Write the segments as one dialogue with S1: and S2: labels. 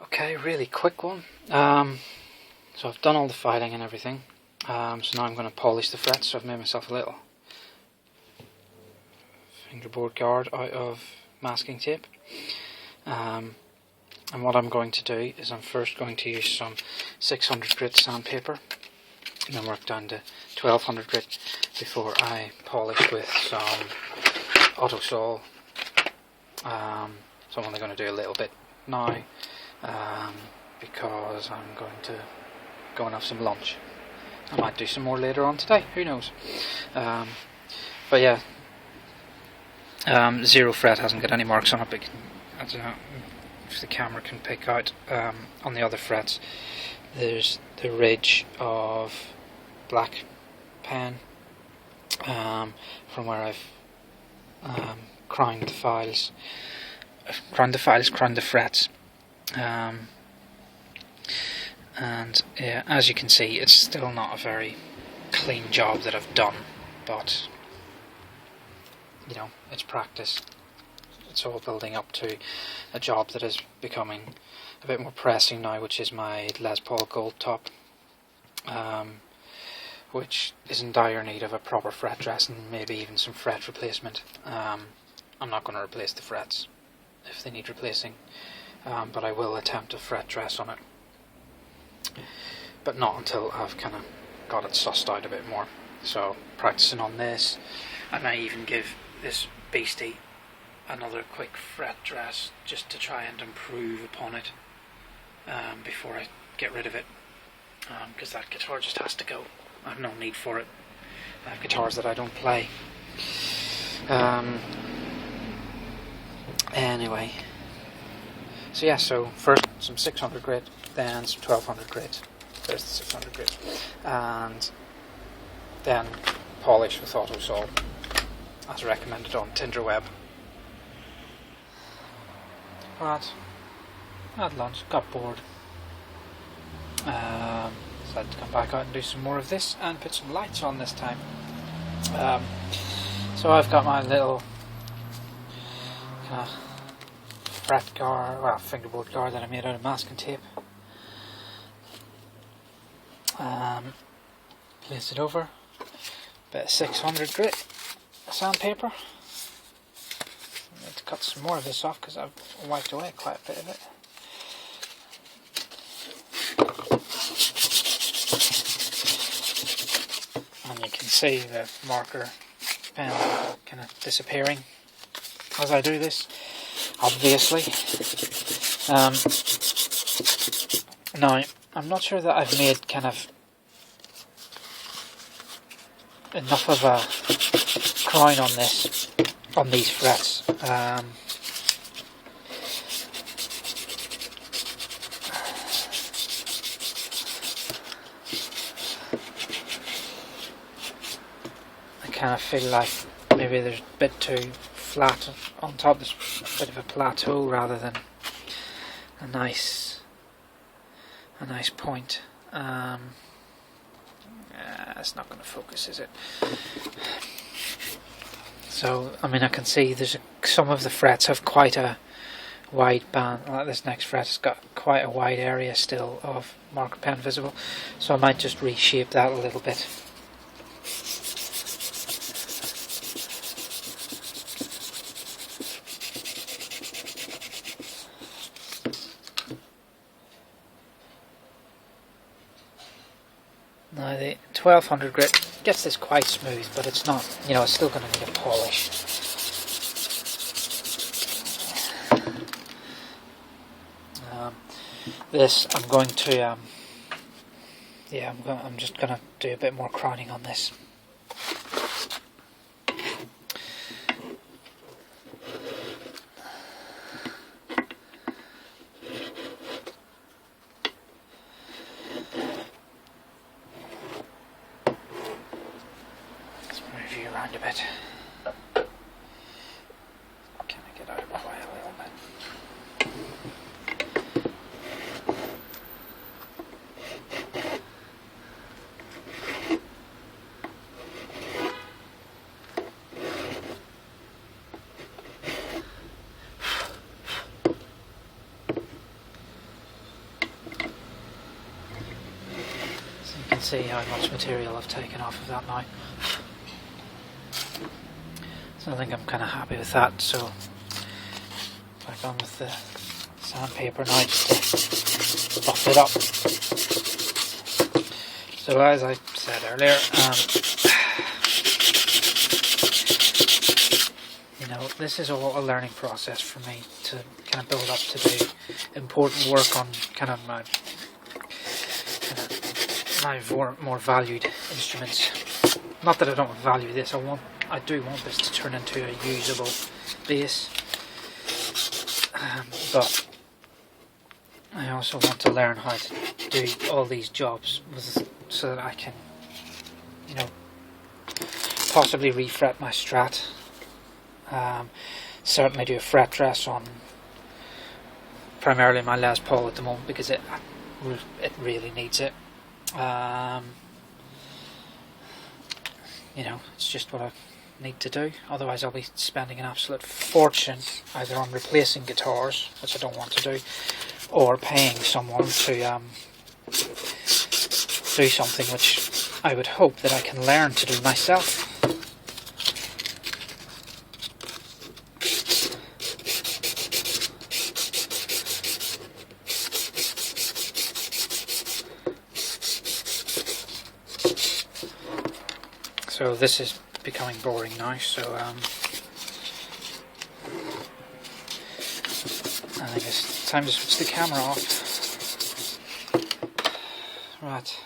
S1: Okay, really quick one. So I've done all the filing and everything. So now I'm going to polish the frets. So I've made myself a little fingerboard guard out of masking tape. And what I'm going to do is I'm first going to use some 600 grit sandpaper and then work down to 1200 grit before I polish with some Autosol. So I'm only going to do a little bit now because I'm going to go and have some lunch. I might do some more later on today, who knows. But yeah, zero fret hasn't got any marks on it, but I don't know if the camera can pick out. On the other frets there's the ridge of black pen from where I've crowned the files, crowned the frets, and yeah, as you can see, it's still not a very clean job that I've done, but you know, it's practice. It's all building up to a job that is becoming a bit more pressing now, which is my Les Paul Gold Top, which is in dire need of a proper fret dress and maybe even some fret replacement. I'm not going to replace the frets if they need replacing, but I will attempt a fret dress on it, but not until I've kind of got it sussed out a bit more. So practicing on this, I may even give this beastie another quick fret dress just to try and improve upon it before I get rid of it, because that guitar just has to go. I have no need for it. I have guitars that I don't play. Anyway, so yeah, so first some 600 grit, then some 1200 grit. There's the 600 grit, and then polish with Autosol as recommended on Tinderweb. But I had lunch, got bored, decided to come back out and do some more of this and put some lights on this time. So I've got my little fret guard, well, fingerboard guard that I made out of masking tape. Place it over, bit of 600 grit sandpaper. I need to cut some more of this off because I've wiped away quite a bit of it. And you can see the marker pen kind of disappearing as I do this, obviously. Now, I'm not sure that I've made kind of enough of a crown on this, on these frets. I kind of feel like maybe there's a bit too flat on top. There's a bit of a plateau rather than a nice point. It's not going to focus, is it? So, I mean, I can see there's some of the frets have quite a wide band. Like this next fret has got quite a wide area still of marker pen visible, so I might just reshape that a little bit. Now the 1200 grit gets this quite smooth, but it's not, you know, it's still going to need a polish. This I'm going to, I'm just going to do a bit more crowning on this. Around a bit. Can I get out of my way a little bit? see how much material I've taken off of that now. So I think I'm kind of happy with that. So back on with the sandpaper now, just to buff it up. So as I said earlier, you know, this is all a learning process for me to kind of build up to do important work on kind of my more valued instruments. Not that I don't value this, I do want this to turn into a usable bass, but I also want to learn how to do all these jobs so that I can, you know, possibly refret my Strat. Certainly do a fret dress on primarily my Les Paul at the moment, because it really needs it. You know, it's just what I need to do. Otherwise I'll be spending an absolute fortune either on replacing guitars, which I don't want to do, or paying someone to do something which I would hope that I can learn to do myself. So this is becoming boring now, so I think it's time to switch the camera off. Right,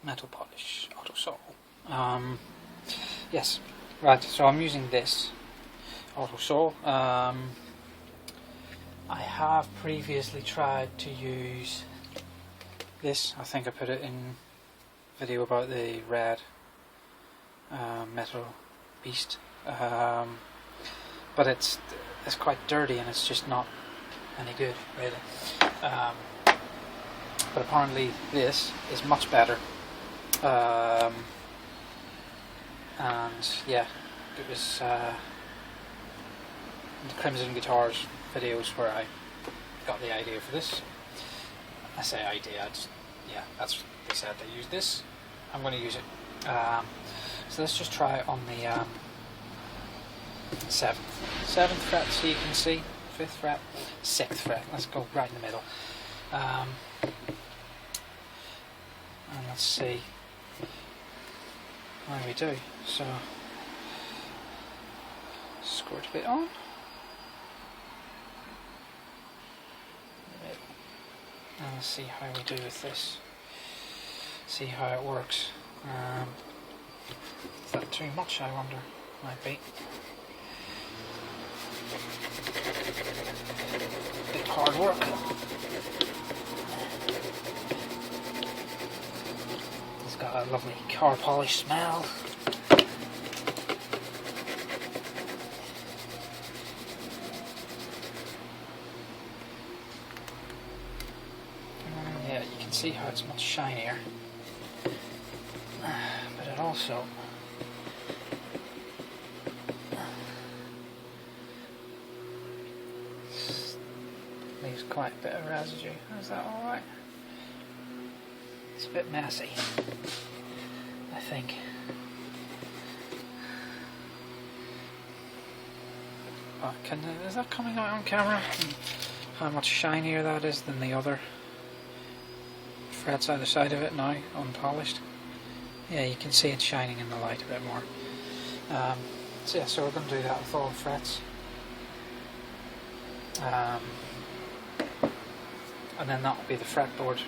S1: metal polish, auto saw. Yes, right, so I'm using this auto saw. I have previously tried to use this. I think I put it in video about the red metal beast, but it's quite dirty and it's just not any good, really. But apparently this is much better, and yeah, it was the Crimson Guitars videos where I got the idea for this. I say idea, yeah, that's, they said they use this, I'm going to use it. So let's just try it on the 7th fret, so you can see, 5th fret, 6th fret, let's go right in the middle. And let's see how we do. So, squirt a bit on. And let's see how we do with this. See how it works. Is that too much, I wonder? Might be. Bit hard work. It's got a lovely car polish smell. Yeah, you can see how it's much shinier. But it also leaves quite a bit of residue. Is that alright? It's a bit messy, I think. But is that coming out on camera? How much shinier that is than the other frets either side of it now, unpolished. Yeah, you can see it shining in the light a bit more. So yeah, so we're going to do that with all the frets. And then that will be the fretboard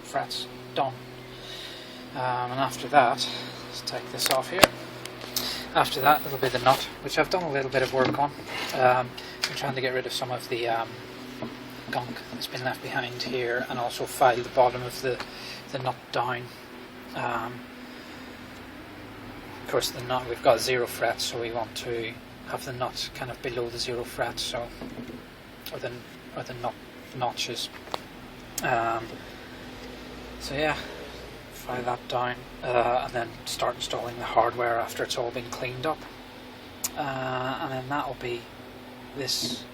S1: frets done. And after that, let's take this off here. After that, it'll be the nut, which I've done a little bit of work on. I'm trying to get rid of some of the gunk that's been left behind here, and also file the bottom of the nut down. Of course, the nut, we've got 0 frets, so we want to have the nut kind of below the 0 frets, so or the nut notches. So yeah, file that down, and then start installing the hardware after it's all been cleaned up, and then that'll be this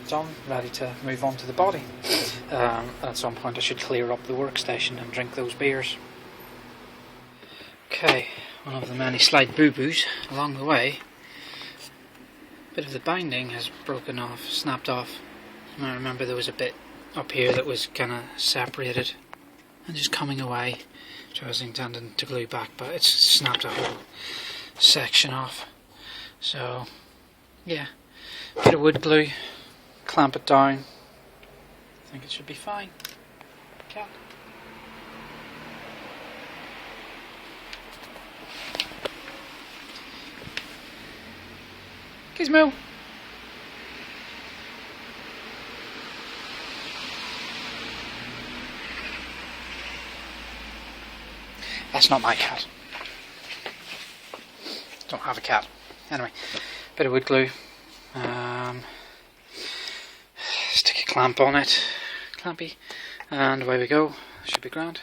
S1: done, ready to move on to the body. At some point I should clear up the workstation and drink those beers. Okay, one of the many slight boo-boos along the way. A bit of the binding has broken off, snapped off. And I remember there was a bit up here that was kind of separated and just coming away, which I was intending to glue back, but it's snapped a whole section off. So yeah, bit of wood glue, clamp it down. I think it should be fine. Cat. Gizmo. That's not my cat. Don't have a cat. Anyway, bit of wood glue. Stick a clamp on it. Clampy. And away we go. Should be grand.